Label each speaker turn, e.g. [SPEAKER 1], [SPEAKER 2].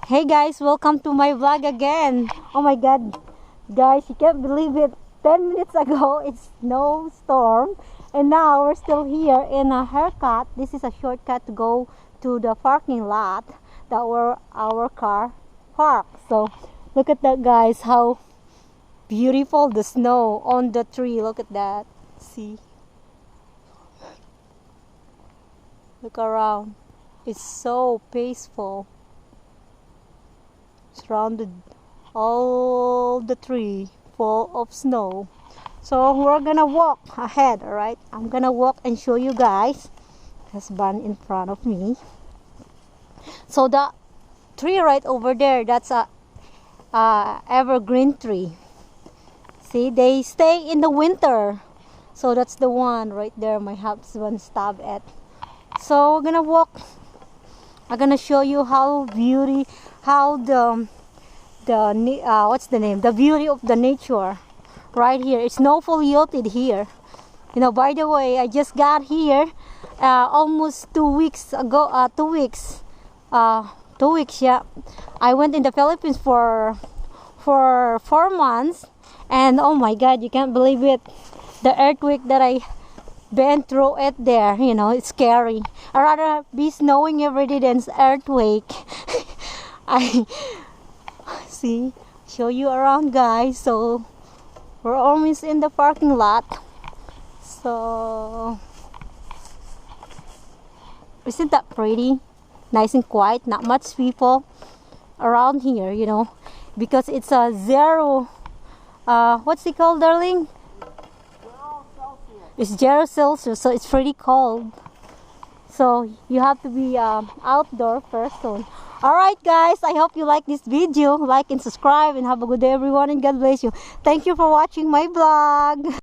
[SPEAKER 1] Hey guys, welcome to my vlog again. Oh my god, guys, you can't believe it. 10 minutes ago, it's snowstorm, and now we're still here in a haircut. This is a shortcut to go to the parking lot that where our car parked. So look at that, guys, how beautiful the snow on the tree. Look at that. See? Look around. It's so peaceful. Surrounded all the tree full of snow. So we're gonna walk ahead, alright? I'm gonna walk and show you guys. There's one in front of me. So the tree right over there, that's a evergreen tree. See, they stay in the winter. So that's the one right there my husband stopped at. So we're gonna walk. I'm gonna show you how the what's the name? The beauty of the nature right here. It's no foliated here. You know, by the way, I just got here almost 2 weeks ago. 2 weeks. 2 weeks, yeah. I went in the Philippines for 4 months, and oh my God, you can't believe it. The earthquake that I been through it there, you know, it's scary. I'd rather be snowing every day than earthquake. I see, show you around, guys. So we're almost in the parking lot. So isn't that pretty? Nice and quiet, not much people around here, you know, because it's a zero what's it called, darling? It's 0 Celsius, so it's pretty cold. So you have to be outdoor person. Alright guys, I hope you like this video. Like and subscribe, and have a good day everyone, and God bless you. Thank you for watching my vlog.